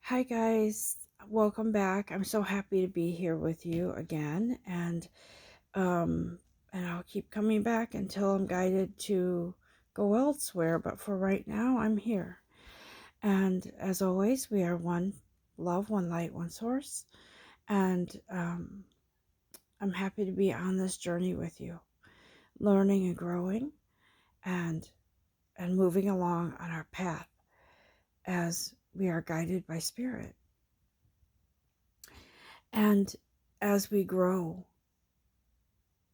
Hi guys, welcome back. I'm so happy to be here with you again, um and I'll keep coming back until I'm guided to go elsewhere, but for right now I'm here. And as always, we are one love, one light, one source, and I'm happy to be on this journey with you, learning and growing and moving along on our path as we are guided by spirit. And as we grow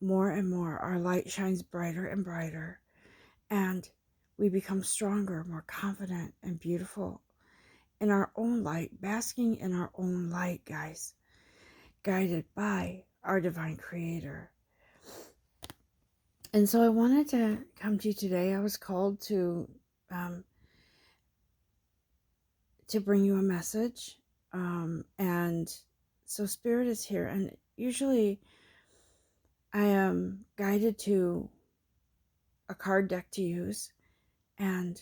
more and more, our light shines brighter and brighter, and we become stronger, more confident, and beautiful in our own light, basking in our own light, guys, guided by our divine creator. And so I wanted to come to you today. I was called um, to bring you a message, and so Spirit is here. And usually I am guided to a card deck to use, and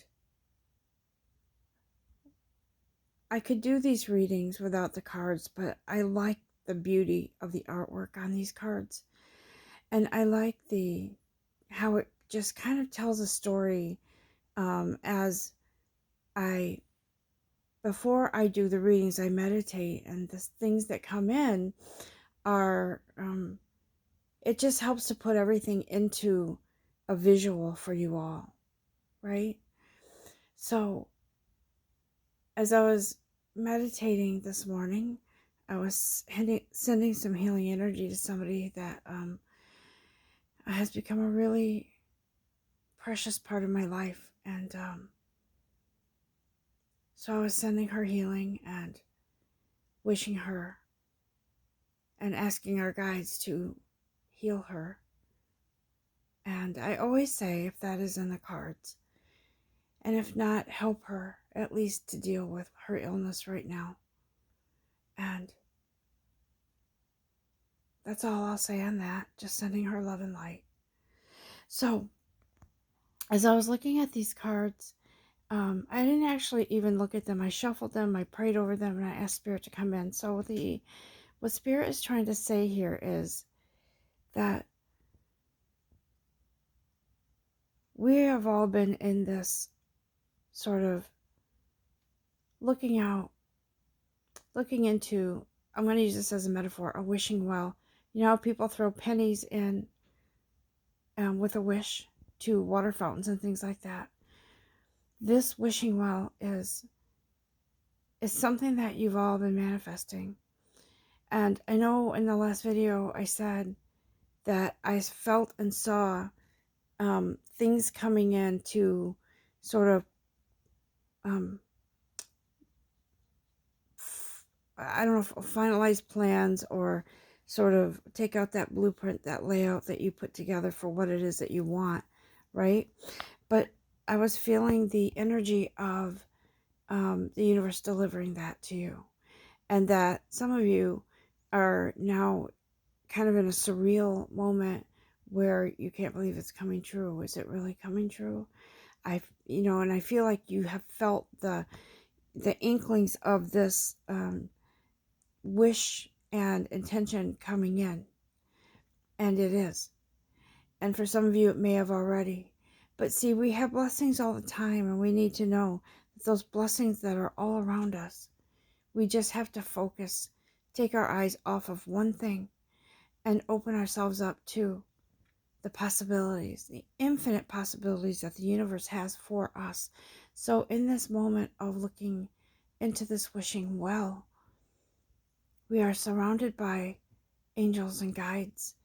I could do these readings without the cards, but I like the beauty of the artwork on these cards. And I like how it just kind of tells a story, as I, before I do the readings, I meditate, and the things that come in are, it just helps to put everything into a visual for you all, right? So as I was meditating this morning, I was sending some healing energy to somebody that has become a really precious part of my life. And so I was sending her healing and wishing her and asking our guides to heal her. And I always say, if that is in the cards, and if not, help her at least to deal with her illness right now. And that's all I'll say on that. Just sending her love and light. So, as I was looking at these cards, I didn't actually even look at them. I shuffled them, I prayed over them, and I asked Spirit to come in. So what Spirit is trying to say here is that we have all been in this sort of looking into, I'm going to use this as a metaphor, a wishing well. You know how people throw pennies in with a wish to water fountains and things like that. This wishing well is something that you've all been manifesting. And I know in the last video I said that I felt and saw things coming in to sort of, I don't know, if finalize plans or sort of take out that blueprint, that layout that you put together for what it is that you want, right? But I was feeling the energy of the universe delivering that to you. And that some of you are now kind of in a surreal moment where you can't believe it's coming true. Is it really coming true? And I feel like you have felt the inklings of this wish and intention coming in, and it is. And for some of you, it may have already. But see, we have blessings all the time, and we need to know that those blessings that are all around us, we just have to focus, take our eyes off of one thing, and open ourselves up to the possibilities, the infinite possibilities that the universe has for us. So in this moment of looking into this wishing well, we are surrounded by angels and guides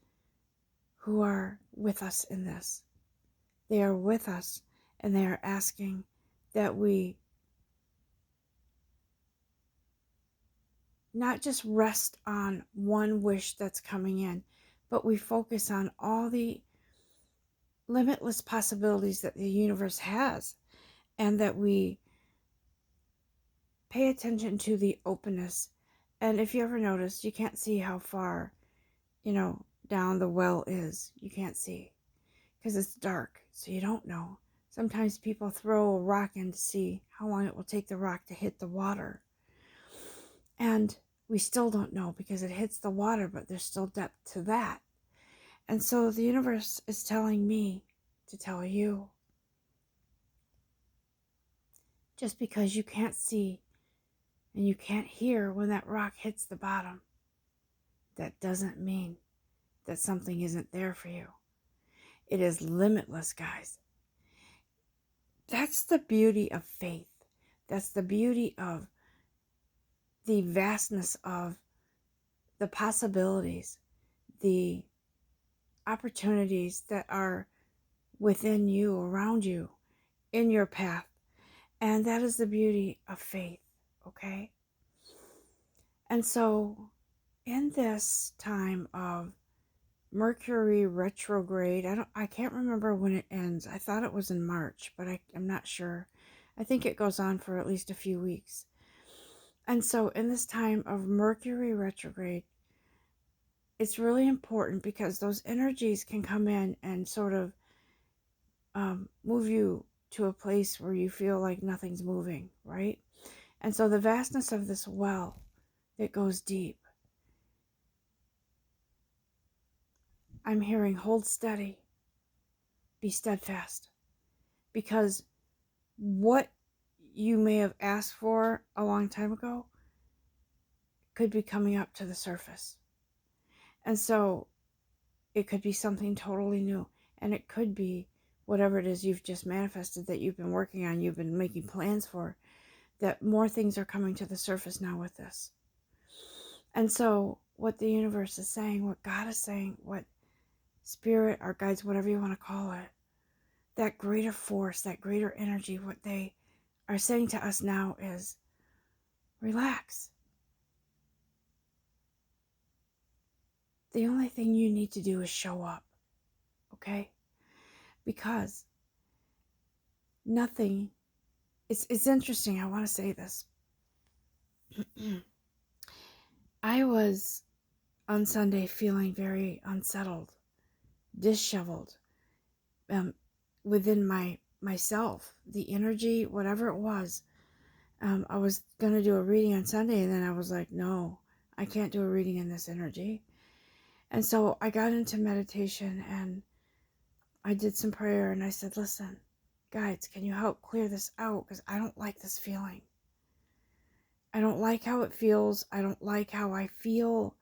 who are with us in this. They are with us, and they are asking that we not just rest on one wish that's coming in, but we focus on all the limitless possibilities that the universe has, and that we pay attention to the openness. And if you ever noticed, you can't see how far, down the well is. You can't see because it's dark, so you don't know. Sometimes people throw a rock in to see how long it will take the rock to hit the water. And we still don't know because it hits the water, but there's still depth to that. And so the universe is telling me to tell you, just because you can't see and you can't hear when that rock hits the bottom, that doesn't mean that something isn't there for you. It is limitless, guys. That's the beauty of faith. That's the beauty of the vastness of the possibilities, the opportunities that are within you, around you, in your path. And that is the beauty of faith, okay? And so, in this time of Mercury retrograde, I can't remember when it ends. I thought it was in March, but I'm not sure. I think it goes on for at least a few weeks. And so, in this time of Mercury retrograde, it's really important because those energies can come in and sort of move you to a place where you feel like nothing's moving, right? And so the vastness of this well that goes deep, I'm hearing hold steady, be steadfast, because what you may have asked for a long time ago could be coming up to the surface. And so it could be something totally new, and it could be whatever it is you've just manifested that you've been working on, you've been making plans for, that more things are coming to the surface now with this. And so what the universe is saying, what God is saying, what spirit, our guides, whatever you want to call it, that greater force, that greater energy, what they are saying to us now is relax. The only thing you need to do is show up, okay? Because nothing, it's interesting, I want to say this. I was on Sunday feeling very unsettled, disheveled, within myself, the energy, whatever it was. I was going to do a reading on Sunday, and then I was like, no, I can't do a reading in this energy. And so I got into meditation and I did some prayer, and I said, listen, guides, can you help clear this out? Because I don't like this feeling. I don't like how it feels. I don't like how I feel,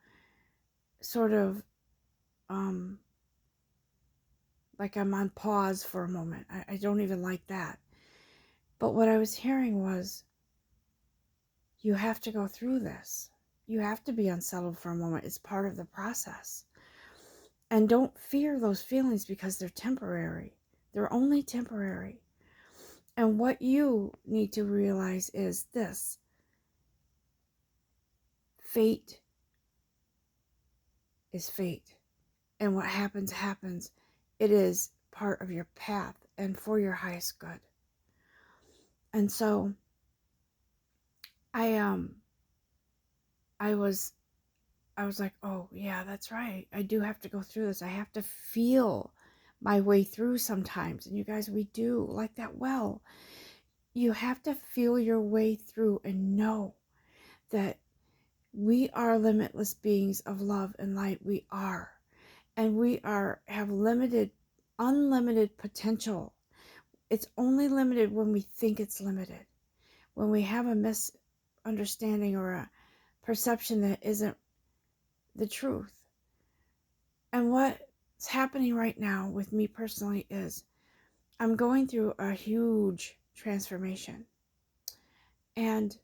sort of like I'm on pause for a moment. I don't even like that. But what I was hearing was, you have to go through this. You have to be unsettled for a moment. It's part of the process. And don't fear those feelings because they're temporary. They're only temporary. And what you need to realize is this: fate is fate. And what happens, happens. It is part of your path and for your highest good. And so I was like, oh yeah, that's right. I do have to go through this. I have to feel my way through sometimes. And you guys, we do like that well. You have to feel your way through and know that we are limitless beings of love and light. We are. And we have unlimited potential. It's only limited when we think it's limited. When we have a misunderstanding or a perception that isn't the truth. And what's happening right now with me personally is I'm going through a huge transformation. And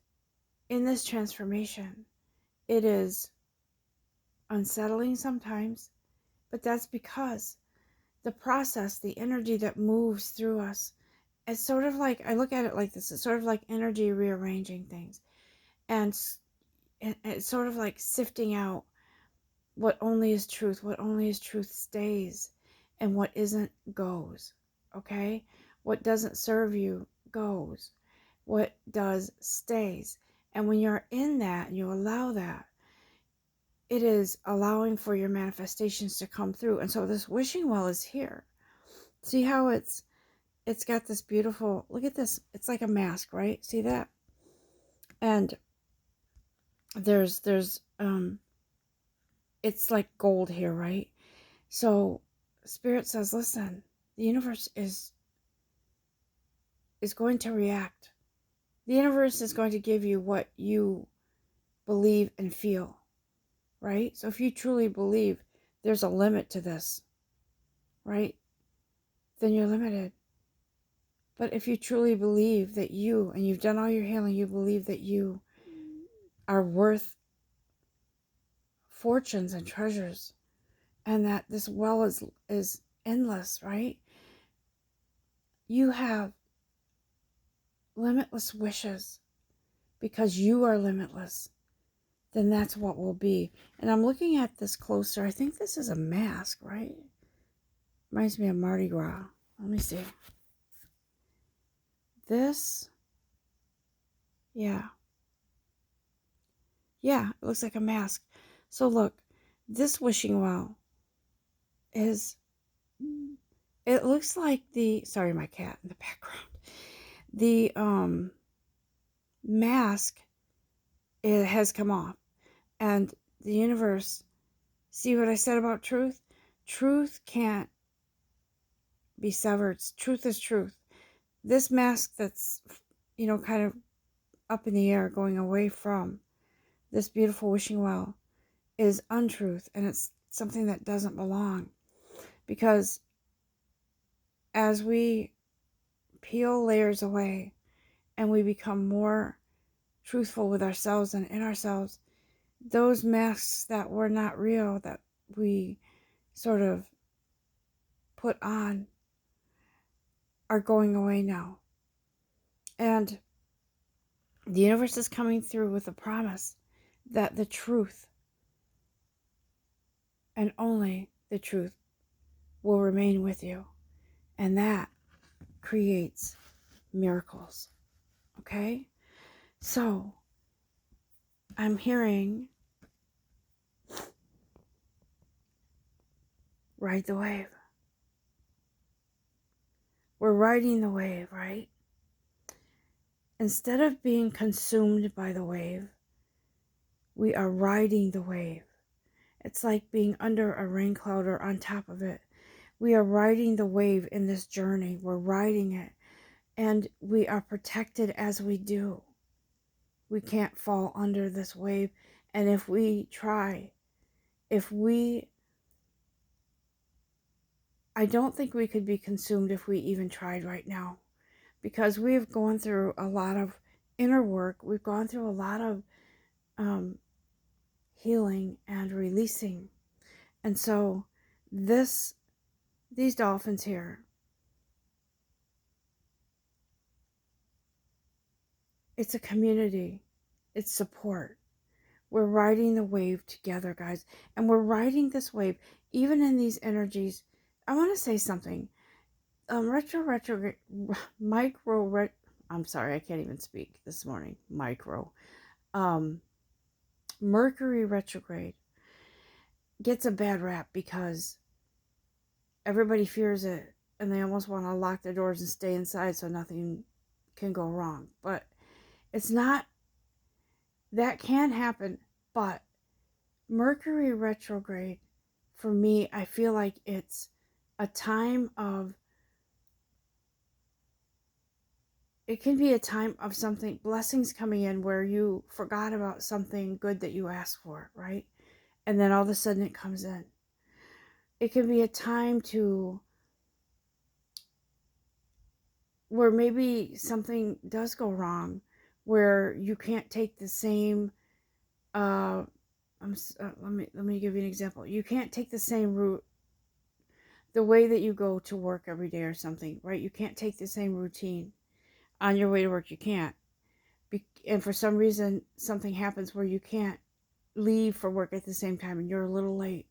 in this transformation, it is unsettling sometimes, but that's because the process, the energy that moves through us, it's sort of like, I look at it like this, it's sort of like energy rearranging things. And it's sort of like sifting out what only is truth, what only is truth stays, and what isn't goes, okay? What doesn't serve you goes. What does stays. And when you're in that and you allow that, it is allowing for your manifestations to come through. And so this wishing well is here. See how it's got this beautiful, look at this, it's like a mask, right? See that? And there's it's like gold here, right? So Spirit says, listen, the universe is going to react. The universe is going to give you what you believe and feel, right? So if you truly believe there's a limit to this, right, then you're limited. But if you truly believe that you, and you've done all your healing, you believe that you are worth fortunes and treasures, and that this well is endless, right? You have limitless wishes because you are limitless. Then that's what will be. And I'm looking at this closer. I think this is a mask, right? Reminds me of Mardi Gras. Let me see. This, yeah. Yeah, it looks like a mask. So look, this wishing well is, it looks like the, sorry, my cat in the background. The mask, it has come off. And the universe, see what I said about truth? Truth can't be severed. Truth is truth. This mask that's, kind of up in the air, going away from this beautiful wishing well, is untruth, and it's something that doesn't belong. Because as we peel layers away and we become more truthful with ourselves and in ourselves, those masks that were not real, that we sort of put on, are going away now. And the universe is coming through with a promise that the truth, and only the truth, will remain with you. And that creates miracles. Okay? So, I'm hearing ride the wave. We're riding the wave, right? Instead of being consumed by the wave, we are riding the wave. It's like being under a rain cloud or on top of it. We are riding the wave in this journey. We're riding it. And we are protected as we do. We can't fall under this wave. And if we try, I don't think we could be consumed if we even tried right now. Because we have gone through a lot of inner work. We've gone through a lot of healing and releasing. And so these dolphins here, it's a community. It's support. We're riding the wave together, guys. And we're riding this wave, even in these energies. I want to say something. Retrograde, I'm sorry, I can't even speak this morning. Mercury retrograde gets a bad rap because everybody fears it and they almost want to lock their doors and stay inside so nothing can go wrong. But it's not, that can happen. But Mercury retrograde, for me, I feel like it's a time of, it can be a time of something, blessings coming in where you forgot about something good that you asked for, right? And then all of a sudden it comes in. It can be a time to, where maybe something does go wrong, where you can't take the same, let me give you an example. You can't take the same route, the way that you go to work every day or something, right? You can't take the same routine on your way to work. You can't. And for some reason, something happens where you can't leave for work at the same time and you're a little late.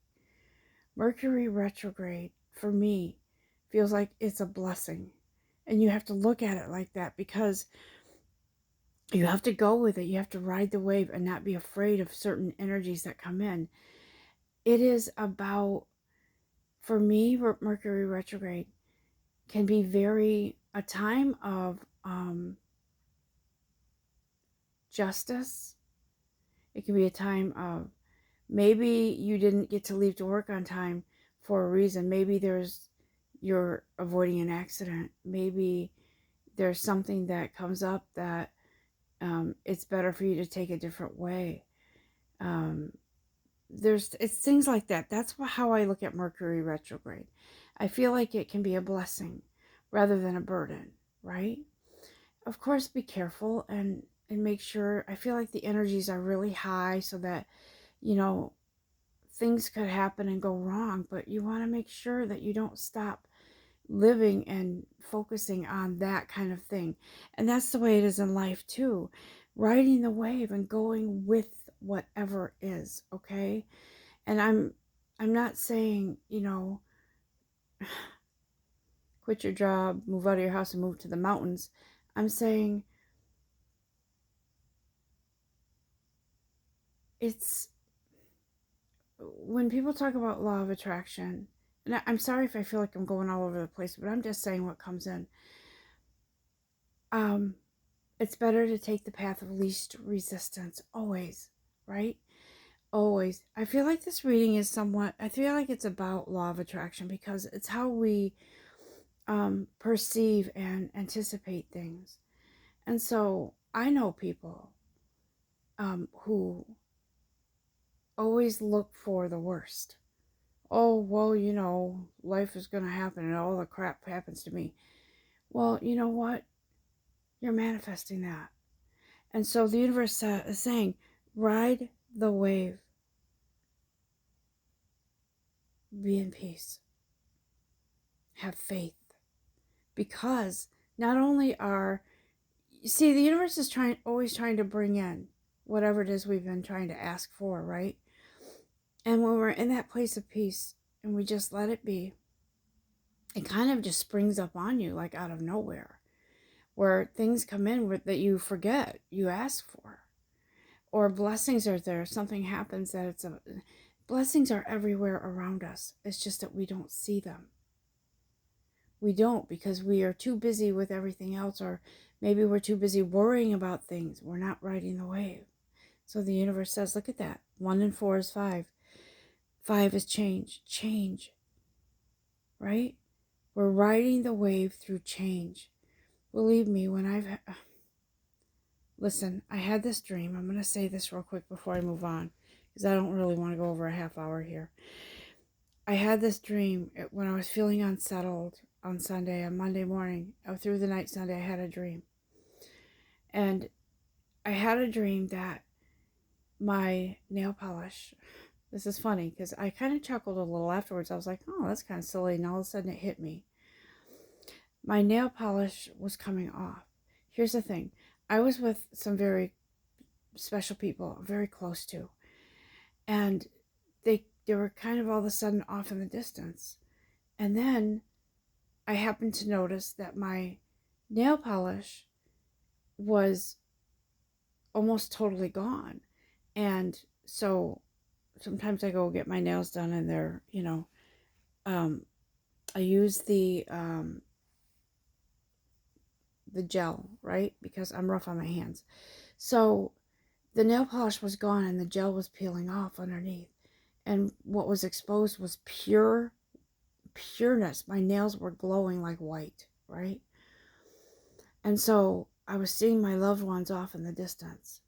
Mercury retrograde, for me, feels like it's a blessing. And you have to look at it like that, because you have to go with it. You have to ride the wave and not be afraid of certain energies that come in. It is about, for me, Mercury retrograde can be a time of justice. It can be a time of maybe you didn't get to leave to work on time for a reason. Maybe you're avoiding an accident. Maybe there's something that comes up that it's better for you to take a different way. Um, it's things like that. That's how I look at Mercury retrograde. I feel like it can be a blessing rather than a burden, right? Of course, be careful and make sure. I feel like the energies are really high, so that you know things could happen and go wrong, but you want to make sure that you don't stop living and focusing on that kind of thing. And that's the way it is in life too. Riding the wave and going with whatever is, okay? And I'm not saying, quit your job, move out of your house and move to the mountains. I'm saying it's when people talk about law of attraction, and I'm sorry if I feel like I'm going all over the place, but I'm just saying what comes in. Um, it's better to take the path of least resistance always, right? Always. I feel like this reading is I feel like it's about law of attraction because it's how we perceive and anticipate things. And so I know people who always look for the worst. Oh, well, life is going to happen and all the crap happens to me. Well, you know what? You're manifesting that. And so the universe is saying, ride the wave, be in peace, have faith. Because not only the universe is always trying to bring in whatever it is we've been trying to ask for, right? And when we're in that place of peace and we just let it be, it kind of just springs up on you like out of nowhere, where things come in that you forget you ask for, or blessings are there. Something happens blessings are everywhere around us. It's just that we don't see them. We don't, because we are too busy with everything else, or maybe we're too busy worrying about things. We're not riding the wave. So the universe says, look at that. 1 and 4 is 5. 5 is change. Change, right? We're riding the wave through change. Believe me, listen, I had this dream. I'm going to say this real quick before I move on, because I don't really want to go over a half hour here. I had this dream when I was feeling unsettled on Sunday, on Monday morning. Through the night Sunday, I had a dream. And I had a dream that my nail polish, this is funny because I kind of chuckled a little afterwards. I was like, oh, that's kind of silly. And all of a sudden it hit me. My nail polish was coming off. Here's the thing. I was with some very special people, very close to. And they were kind of all of a sudden off in the distance. And then I happened to notice that my nail polish was almost totally gone. And so sometimes I go get my nails done and they're, I use the gel, right? Because I'm rough on my hands. So the nail polish was gone and the gel was peeling off underneath. And what was exposed was pureness. My nails were glowing like white, right? And so I was seeing my loved ones off in the distance,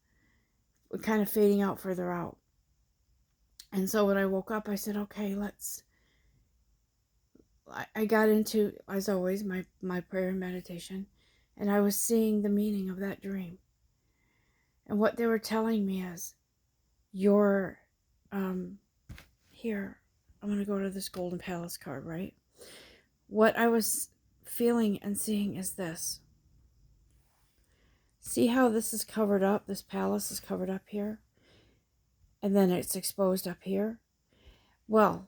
kind of fading out further out. And so when I woke up, I said, okay, I got into, as always, my prayer and meditation, and I was seeing the meaning of that dream. And what they were telling me is, you're, here, I'm going to go to this Golden Palace card, right? What I was feeling and seeing is this. See how this is covered up? This palace is covered up here, and then it's exposed up here. Well,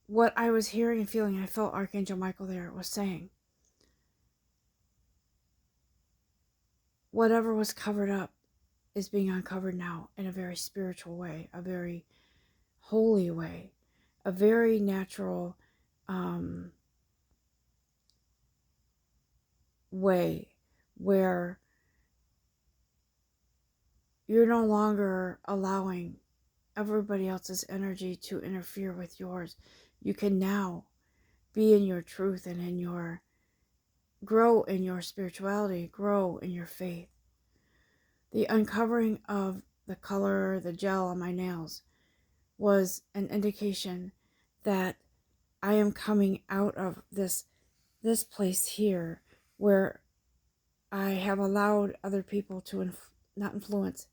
what I was hearing and feeling, I felt Archangel Michael there was saying, whatever was covered up is being uncovered now in a very spiritual way, a very holy way, a very natural way, where you're no longer allowing everybody else's energy to interfere with yours. You can now be in your truth and in your grow in your spirituality, grow in your faith. The uncovering of the color, the gel on my nails was an indication that I am coming out of this place here where I have allowed other people to not influence,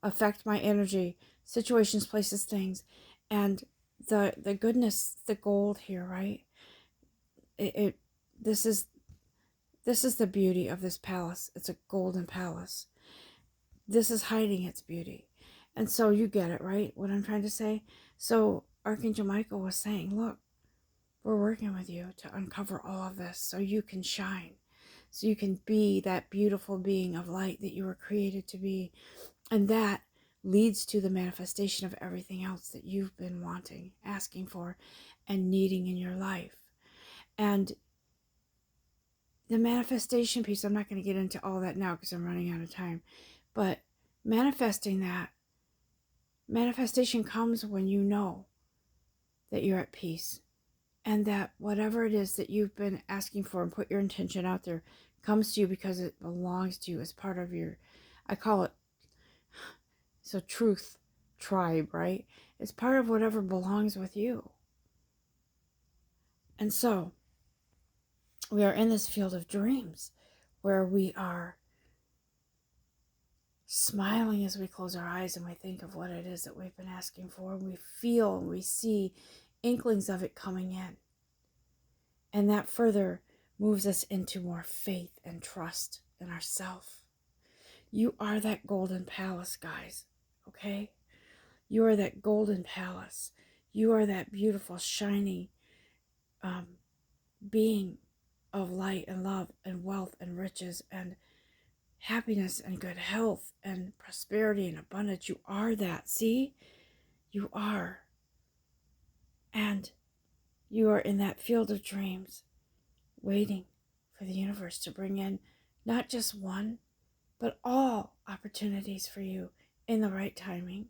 affect my energy, situations, places, things, and the goodness, the gold here, right? It this is the beauty of this palace. It's a golden palace. This is hiding its beauty. And so you get it, right? What I'm trying to say? So Archangel Michael was saying, look, we're working with you to uncover all of this so you can shine, so you can be that beautiful being of light that you were created to be. And that leads to the manifestation of everything else that you've been wanting, asking for, and needing in your life. And the manifestation piece, I'm not going to get into all that now because I'm running out of time. But manifestation comes when you know that you're at peace, and that whatever it is that you've been asking for and put your intention out there comes to you because it belongs to you as part of your, I call it, so truth tribe, right? It's part of whatever belongs with you. And so we are in this field of dreams where we are smiling as we close our eyes and we think of what it is that we've been asking for. We feel and we see inklings of it coming in. And that further moves us into more faith and trust in ourselves. You are that golden palace, guys, okay? You are that golden palace. You are that beautiful, shiny being of light and love and wealth and riches and happiness and good health and prosperity and abundance. You are that. See? You are. And you are in that field of dreams, waiting for the universe to bring in not just one, but all opportunities for you in the right timing.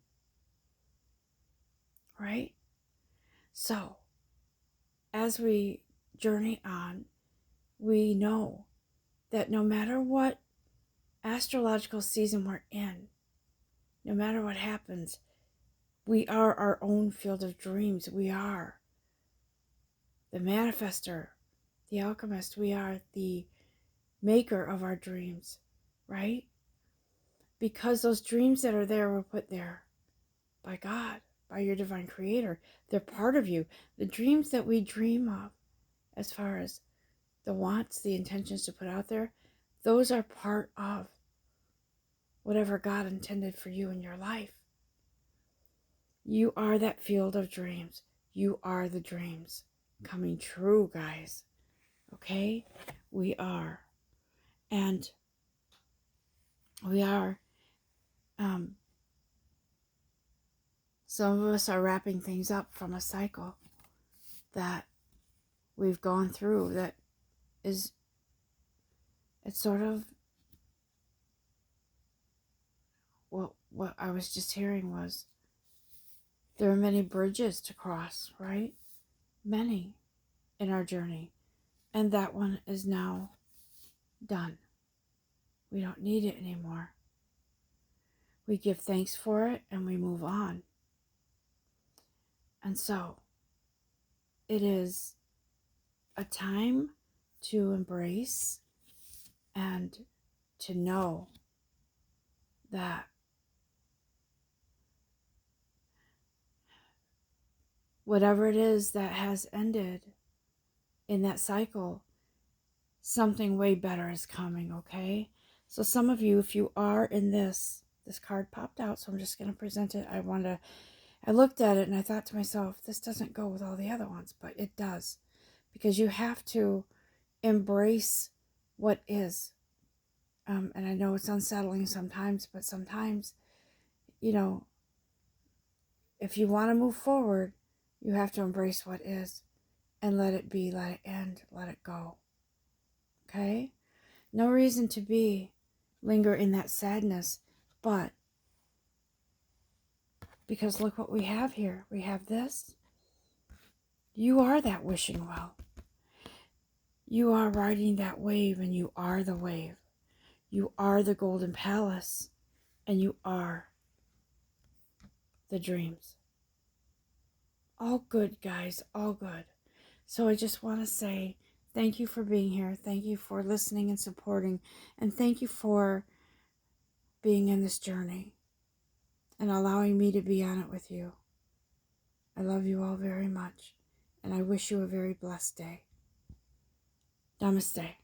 Right? So, as we journey on, we know that no matter what astrological season we're in, no matter what happens, we are our own field of dreams. We are the manifester, the alchemist. We are the maker of our dreams, right? Because those dreams that are there were put there by God, by your divine creator. They're part of you. The dreams that we dream of, as far as the wants, the intentions to put out there, those are part of whatever God intended for you in your life. You are that field of dreams. You are the dreams coming true, guys. Okay? We are. And we are, some of us are wrapping things up from a cycle that we've gone through that is, it's sort of, what I was just hearing was, there are many bridges to cross, right? Many in our journey. And that one is now done. We don't need it anymore. We give thanks for it and we move on. And so it is a time to embrace and to know that whatever it is that has ended in that cycle, something way better is coming, okay? So some of you, if you are in this card popped out, so I'm just going to present it. I looked at it and I thought to myself, this doesn't go with all the other ones, but it does. Because you have to embrace what is. And I know it's unsettling sometimes, but sometimes, if you want to move forward, you have to embrace what is and let it be, let it end, let it go. Okay? No reason to linger in that sadness But because look what we have here. We have this. You are that wishing well. You are riding that wave, and you are the wave. You are the golden palace, and you are the dreams. All good, guys, all good. So I just want to say thank you for being here. Thank you for listening and supporting. And thank you for being in this journey and allowing me to be on it with you. I love you all very much, and I wish you a very blessed day. Namaste.